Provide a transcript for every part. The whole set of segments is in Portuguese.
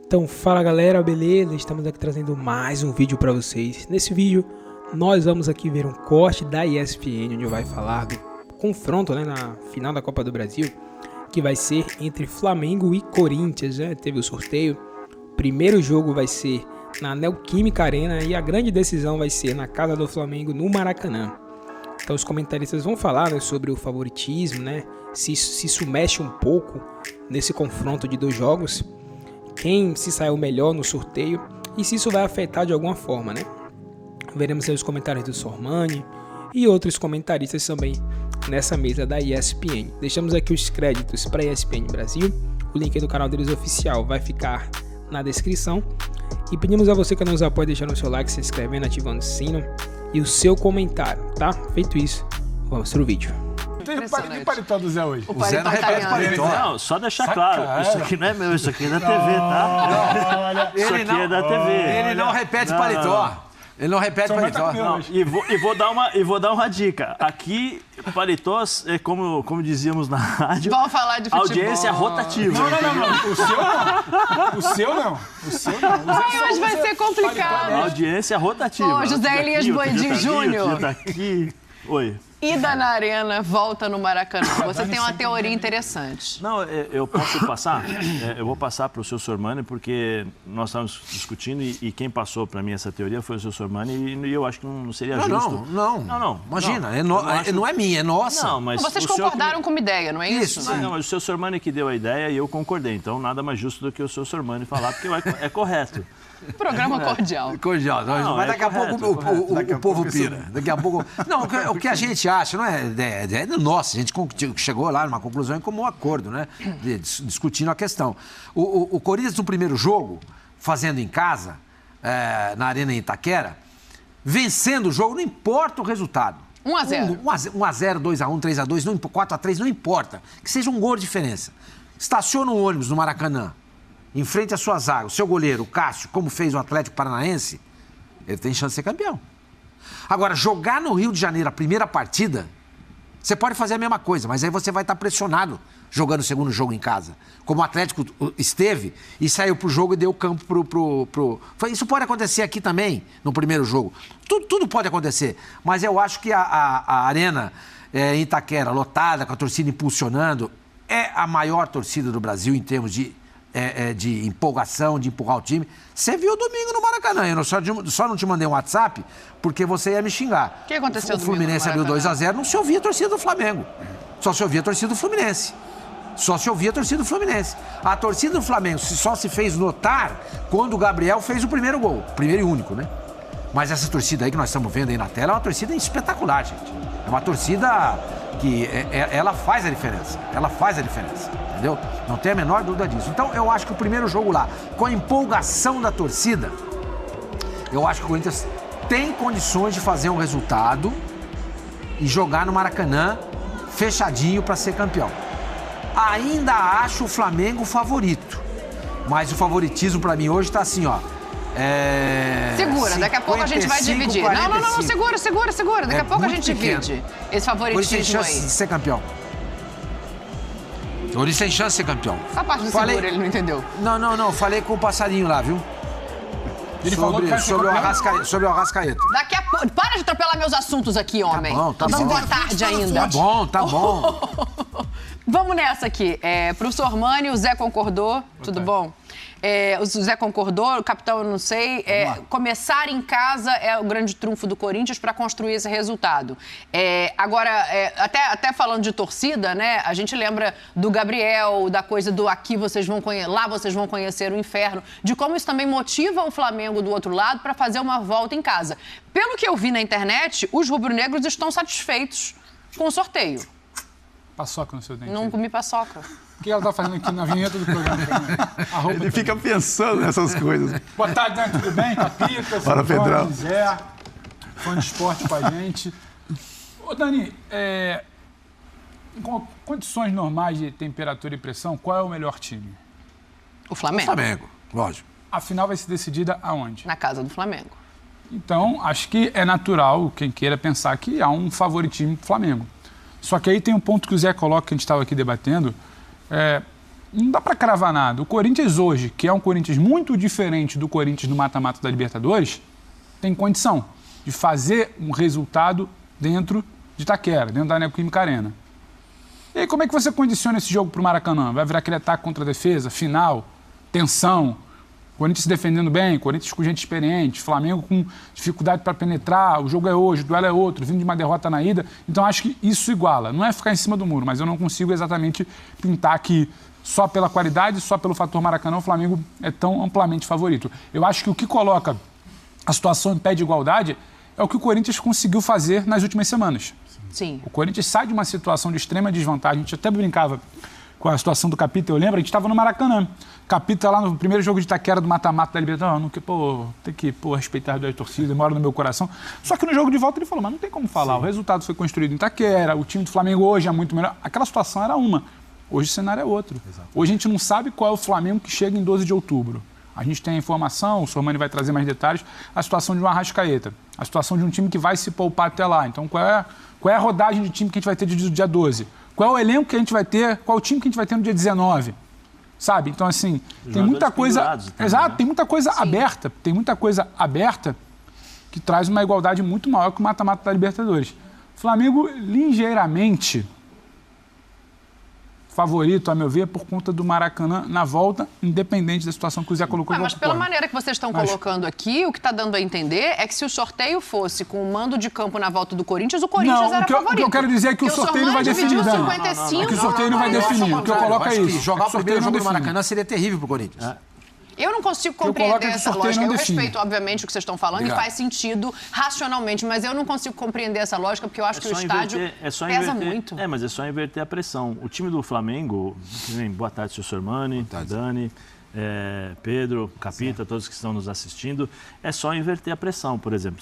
Então fala galera, beleza? Estamos aqui trazendo mais um vídeo para vocês. Nesse vídeo nós vamos aqui ver um corte da ESPN, onde vai falar do confronto, na final da Copa do Brasil, que vai ser entre Flamengo e Corinthians, Teve o sorteio, o primeiro jogo vai ser na Neoquímica Arena e a grande decisão vai ser na casa do Flamengo, no Maracanã. Então os comentaristas vão falar sobre o favoritismo, se isso mexe um pouco nesse confronto de dois jogos, quem se saiu melhor no sorteio e se isso vai afetar de alguma forma, Veremos aí os comentários do Sormani e outros comentaristas também nessa mesa da ESPN. Deixamos aqui os créditos para a ESPN Brasil, o link do canal deles oficial vai ficar na descrição. E pedimos a você que nos apoia deixando o seu like, se inscrevendo, ativando o sino e o seu comentário, tá? Feito isso, vamos pro vídeo. E paletó do Zé hoje? O Zé não repete paletó. Não, só deixar claro, isso aqui não é meu, isso aqui é da TV, tá? Isso aqui é da TV. Ele não repete paletó. Ele não repete paletó. E vou dar uma dica. Aqui, paletós, como dizíamos na rádio... Vamos falar de futebol. Audiência rotativa. Não. O seu não. Hoje vai ser complicado. Audiência rotativa. Ô, José Elias Boedin Júnior. Tá aqui. Oi. Ida na Arena, volta no Maracanã. Você tem uma teoria interessante. Não, eu posso passar? Eu vou passar para o seu Sormani, porque nós estávamos discutindo e quem passou para mim essa teoria foi o seu Sormani e eu acho que não seria justo. Não. Imagina, não é minha, é nossa. Não, mas vocês concordaram com uma ideia, não é isso? Não, mas o seu Sormani que deu a ideia e eu concordei. Então, nada mais justo do que o seu Sormani falar, porque é correto. Programa cordial. Cordial. Mas daqui a pouco o povo pira. Daqui a pouco... Não, o que a gente acha, não é nossa, a gente chegou lá numa conclusão em comum acordo, discutindo a questão. O Corinthians, no primeiro jogo, fazendo em casa, na Arena em Itaquera, vencendo o jogo, não importa o resultado. 1-0. 1-0, 2-1, 3-2, 4-3, não importa. Que seja um gol de diferença. Estaciona um ônibus no Maracanã, em frente à sua zaga, o seu goleiro, o Cássio, como fez o Atlético Paranaense, ele tem chance de ser campeão. Agora, jogar no Rio de Janeiro a primeira partida, você pode fazer a mesma coisa, mas aí você vai estar pressionado jogando o segundo jogo em casa. Como o Atlético esteve e saiu pro jogo e deu campo pro... Isso pode acontecer aqui também, no primeiro jogo. Tudo pode acontecer, mas eu acho que a Arena em Itaquera, lotada, com a torcida impulsionando, é a maior torcida do Brasil em termos de empolgação, de empurrar o time. Você viu domingo no Maracanã. Eu só não te mandei um WhatsApp porque você ia me xingar. O que aconteceu O Fluminense abriu 2-0, não se ouvia a torcida do Flamengo. Só se ouvia a torcida do Fluminense. A torcida do Flamengo só se fez notar quando o Gabriel fez o primeiro gol. Primeiro e único, Mas essa torcida aí que nós estamos vendo aí na tela é uma torcida espetacular, gente. É uma torcida que ela faz a diferença. Entendeu? Não tem a menor dúvida disso. Então, eu acho que o primeiro jogo lá, com a empolgação da torcida, eu acho que o Corinthians tem condições de fazer um resultado e jogar no Maracanã fechadinho para ser campeão. Ainda acho o Flamengo favorito, mas o favoritismo para mim hoje está assim, Segura, daqui a pouco a gente vai dividir. 45. Não, segura. Daqui a pouco a gente divide esse favoritismo aí. Tem chance de ser campeão. O Corinthians tem chance de ser campeão. Essa parte do segura ele não entendeu. Não. Falei com o passarinho lá, viu? Ele falou que sobre o Arrascaeta. Daqui a pouco... Para de atropelar meus assuntos aqui, homem. Tá bom. Boa tarde ainda. Tá bom. Vamos nessa aqui. Pro Sormani, o Zé concordou. Tudo bom? O Zé concordou, o capitão eu não sei. Começar em casa é o grande trunfo do Corinthians para construir esse resultado. Agora, até falando de torcida, a gente lembra do Gabriel, da coisa do aqui vocês vão conhecer, lá vocês vão conhecer o inferno, de como isso também motiva o Flamengo do outro lado para fazer uma volta em casa. Pelo que eu vi na internet, os rubro-negros estão satisfeitos com o sorteio. Paçoca no seu dente. Não comi paçoca. O que ela tá fazendo aqui na vinheta do programa? Ele fica pensando nessas coisas. Boa tarde, Dani, tudo bem? Capita, Fala, Pedrão. Zé, fã de esporte com a gente. Ô, Dani, com condições normais de temperatura e pressão, qual é o melhor time? O Flamengo. O Flamengo, lógico. A final vai ser decidida aonde? Na casa do Flamengo. Então, acho que é natural quem queira pensar que há um favoritismo pro Flamengo. Só que aí tem um ponto que o Zé coloca, que a gente estava aqui debatendo. não dá para cravar nada. O Corinthians hoje, que é um Corinthians muito diferente do Corinthians no mata-mata da Libertadores, tem condição de fazer um resultado dentro de Itaquera, dentro da Neoquímica Arena. E aí, como é que você condiciona esse jogo para o Maracanã? Vai virar aquele ataque contra a defesa, final, tensão, Corinthians se defendendo bem, Corinthians com gente experiente, Flamengo com dificuldade para penetrar, o jogo é hoje, o duelo é outro, vindo de uma derrota na ida. Então, acho que isso iguala. Não é ficar em cima do muro, mas eu não consigo exatamente pintar que só pela qualidade, só pelo fator Maracanã, o Flamengo é tão amplamente favorito. Eu acho que o que coloca a situação em pé de igualdade é o que o Corinthians conseguiu fazer nas últimas semanas. Sim. O Corinthians sai de uma situação de extrema desvantagem. A gente até brincava com a situação do Capita, eu lembro, a gente estava no Maracanã. Capita lá no primeiro jogo de Itaquera do mata-mata da Libertadores, tem que respeitar as duas torcidas, mora no meu coração. Só que no jogo de volta ele falou, mas não tem como falar, o resultado foi construído em Itaquera, o time do Flamengo hoje é muito melhor. Aquela situação era uma, hoje o cenário é outro. Exato. Hoje a gente não sabe qual é o Flamengo que chega em 12 de outubro. A gente tem a informação, o Sormani vai trazer mais detalhes, a situação de um Arrascaeta, a situação de um time que vai se poupar até lá. Então, qual é a rodagem de time que a gente vai ter no dia 12? Qual é o elenco que a gente vai ter? Qual o time que a gente vai ter no dia 19? Sabe? Então, assim, tem muita coisa... Também, exato, né? Tem muita coisa aberta. Tem muita coisa aberta que traz uma igualdade muito maior que o mata-mata da Libertadores. Flamengo, ligeiramente favorito, a meu ver, por conta do Maracanã na volta, independente da situação que o Zé colocou. Mas pela maneira que vocês estão colocando aqui, o que está dando a entender é que se o sorteio fosse com o mando de campo na volta do Corinthians, o Corinthians era favorito. O que eu quero dizer é que o sorteio não vai definir, Dani. É que o sorteio não vai definir. O que eu coloco é isso. Jogar o primeiro jogo do Maracanã seria terrível para o Corinthians. Eu não consigo compreender essa lógica. Eu respeito, obviamente, o que vocês estão falando e faz sentido racionalmente, mas eu não consigo compreender essa lógica porque eu acho que o estádio pesa muito. Mas é só inverter a pressão. O time do Flamengo, boa tarde, senhor Sormani, Dani, Pedro, Capita, todos que estão nos assistindo, é só inverter a pressão. Por exemplo,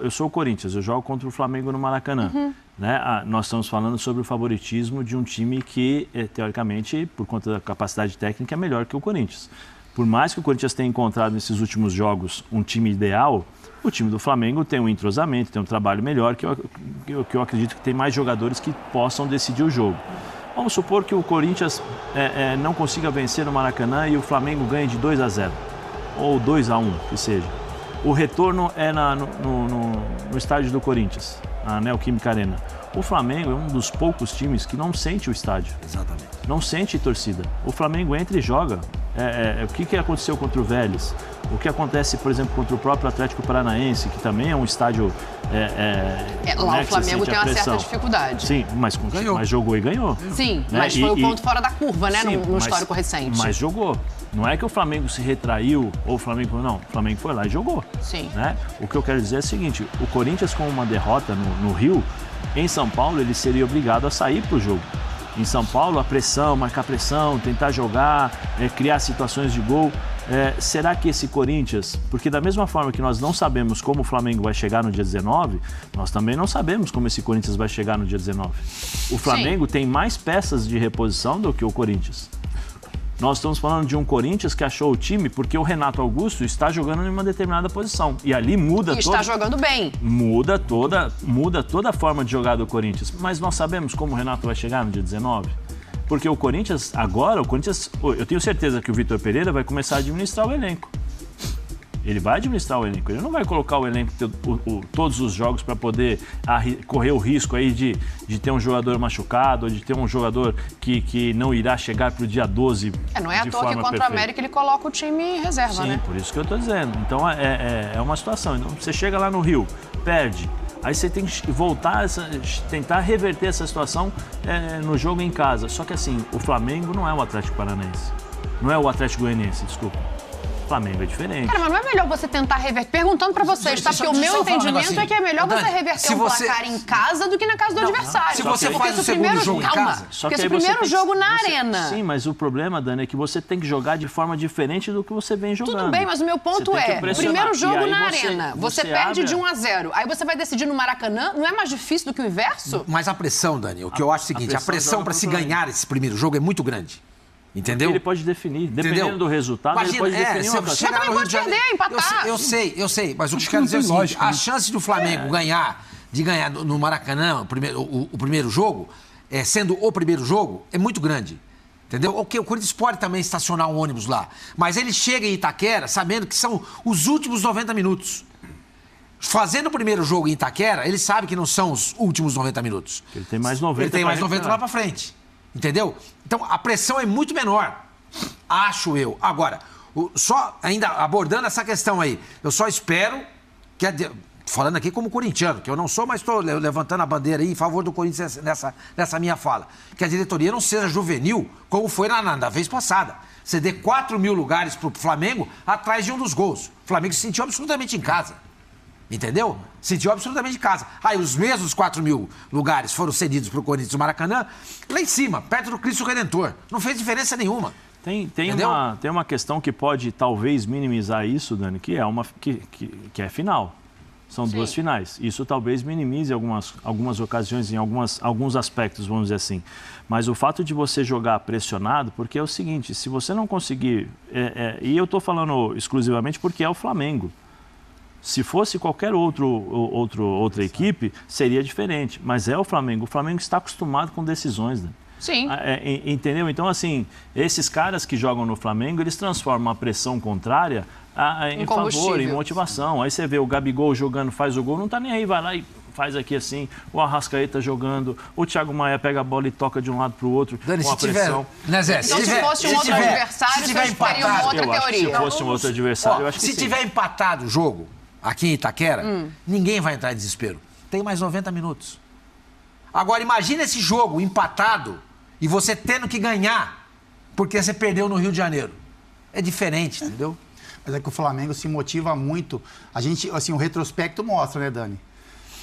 eu sou o Corinthians, eu jogo contra o Flamengo no Maracanã. Né? Nós estamos falando sobre o favoritismo de um time que, teoricamente, por conta da capacidade técnica, é melhor que o Corinthians. Por mais que o Corinthians tenha encontrado nesses últimos jogos um time ideal, o time do Flamengo tem um entrosamento, tem um trabalho melhor, que eu acredito que tem mais jogadores que possam decidir o jogo. Vamos supor que o Corinthians não consiga vencer no Maracanã e o Flamengo ganhe de 2-0, ou 2-1, que seja. O retorno é no estádio do Corinthians, na Neoquímica Arena. O Flamengo é um dos poucos times que não sente o estádio. Exatamente. Não sente torcida. O Flamengo entra e joga. O que aconteceu contra o Vélez? O que acontece, por exemplo, contra o próprio Atlético Paranaense, que também é um estádio... lá o Flamengo tem uma certa dificuldade. Sim, mas jogou e ganhou. Sim, né? Mas foi o ponto fora da curva, né? No histórico recente. Mas jogou. Não é que o Flamengo se retraiu ou o Flamengo... Não, o Flamengo foi lá e jogou. Sim. Né? O que eu quero dizer é o seguinte, o Corinthians com uma derrota no Rio, em São Paulo, ele seria obrigado a sair para o jogo. Em São Paulo, a pressão, marcar pressão, tentar jogar, criar situações de gol. Será que esse Corinthians... Porque da mesma forma que nós não sabemos como o Flamengo vai chegar no dia 19, nós também não sabemos como esse Corinthians vai chegar no dia 19. O Flamengo tem mais peças de reposição do que o Corinthians. Nós estamos falando de um Corinthians que achou o time porque o Renato Augusto está jogando em uma determinada posição. E ali muda toda... está jogando bem. Muda toda a forma de jogar do Corinthians. Mas nós sabemos como o Renato vai chegar no dia 19? Porque o Corinthians, eu tenho certeza que o Vitor Pereira vai começar a administrar o elenco. Ele vai administrar o elenco, ele não vai colocar o elenco todos os jogos para poder correr o risco aí de ter um jogador machucado, ou de ter um jogador que não irá chegar para o dia 12 não é à toa que contra o América ele coloca o time em reserva, né? Sim, por isso que eu estou dizendo. Então é uma situação. Então, você chega lá no Rio, perde, aí você tem que voltar, tentar reverter essa situação no jogo em casa. Só que assim, o Flamengo não é o Atlético Paranaense, não é o Atlético Goianiense, desculpa. O Flamengo é diferente. Cara, mas não é melhor você tentar reverter? Perguntando pra vocês, tá? Porque o meu entendimento é que é melhor você reverter um placar em casa do que na casa do adversário. Se você faz o segundo jogo em casa... Porque esse primeiro jogo na arena... Sim, mas o problema, Dani, é que você tem que jogar de forma diferente do que você vem jogando. Tudo bem, mas o meu ponto é, primeiro jogo na arena, você perde de 1-0. Aí você vai decidir no Maracanã, não é mais difícil do que o inverso? Mas a pressão, Dani, o que eu acho é o seguinte, a pressão pra se ganhar esse primeiro jogo é muito grande. Entendeu? Ele pode definir, dependendo do resultado, ele pode definir uma classificação. Mas também pode perder, empatar. Eu sei, mas o que eu quero dizer é o seguinte, a chance do Flamengo ganhar no Maracanã, o primeiro jogo, sendo o primeiro jogo, é muito grande. Entendeu? Ok, o Corinthians pode também estacionar um ônibus lá. Mas ele chega em Itaquera sabendo que são os últimos 90 minutos. Fazendo o primeiro jogo em Itaquera, ele sabe que não são os últimos 90 minutos. Ele tem mais 90. Ele tem mais 90 lá pra frente. Entendeu? Então a pressão é muito menor. Acho eu. Agora, só ainda abordando essa questão aí, eu só espero que... Falando aqui como corintiano, que eu não sou, mas estou levantando a bandeira aí em favor do Corinthians nessa minha fala. Que a diretoria não seja juvenil, como foi na vez passada. Você dê 4 mil lugares para o Flamengo atrás de um dos gols. O Flamengo se sentiu absolutamente em casa. Entendeu? Se sentiu absolutamente em casa. Aí os mesmos 4 mil lugares foram cedidos para o Corinthians do Maracanã, lá em cima, perto do Cristo Redentor. Não fez diferença nenhuma. Tem uma questão que pode talvez minimizar isso, Dani, que é final. São duas finais. Isso talvez minimize algumas ocasiões, em alguns aspectos, vamos dizer assim. Mas o fato de você jogar pressionado, porque é o seguinte, se você não conseguir... e eu estou falando exclusivamente porque é o Flamengo. Se fosse qualquer outra equipe, seria diferente. Mas é o Flamengo. O Flamengo está acostumado com decisões, né? Sim. Entendeu? Então, assim, esses caras que jogam no Flamengo, eles transformam a pressão contrária em favor, em motivação. Aí você vê o Gabigol jogando, faz o gol, não tá nem aí, vai lá e faz aqui assim. O Arrascaeta jogando, o Thiago Maia pega a bola e toca de um lado para o outro, Dani, com a pressão. Então, se fosse um outro adversário, vocês fariam uma outra teoria. Se fosse um outro adversário, eu acho que se tiver empatado o jogo aqui em Itaquera, ninguém vai entrar em desespero. Tem mais 90 minutos. Agora, imagina esse jogo empatado e você tendo que ganhar porque você perdeu no Rio de Janeiro. É diferente, entendeu? Mas é que o Flamengo se motiva muito. A gente, assim, o retrospecto mostra, né, Dani?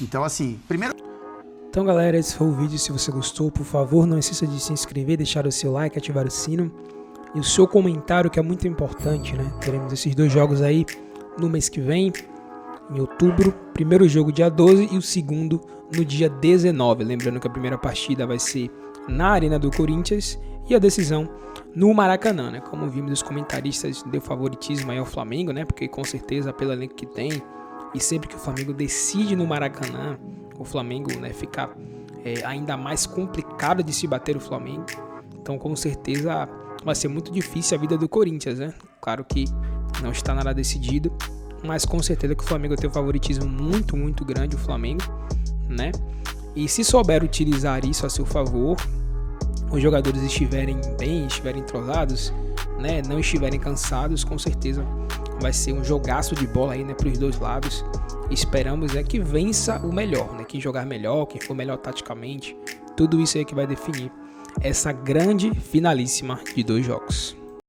Então, assim, primeiro... Então, galera, esse foi o vídeo. Se você gostou, por favor, não esqueça de se inscrever, deixar o seu like, ativar o sino e o seu comentário, que é muito importante, né? Teremos esses 2 jogos aí no mês que vem, em outubro. Primeiro jogo dia 12 e o segundo no dia 19. Lembrando que a primeira partida vai ser na Arena do Corinthians e a decisão no Maracanã, né? Como vimos, os comentaristas deu favoritismo aí ao Flamengo, né? Porque com certeza pelo elenco que tem, e sempre que o Flamengo decide no Maracanã, o Flamengo, né, fica ainda mais complicado de se bater o Flamengo. Então, com certeza vai ser muito difícil a vida do Corinthians, né? Claro que não está nada decidido, mas com certeza que o Flamengo tem um favoritismo muito, muito grande, o Flamengo, né? E se souber utilizar isso a seu favor, os jogadores estiverem bem, estiverem entrosados, né, não estiverem cansados, com certeza vai ser um jogaço de bola aí, né, para os dois lados. Esperamos, né, que vença o melhor, né, quem jogar melhor, quem for melhor taticamente, tudo isso aí que vai definir essa grande finalíssima de 2 jogos.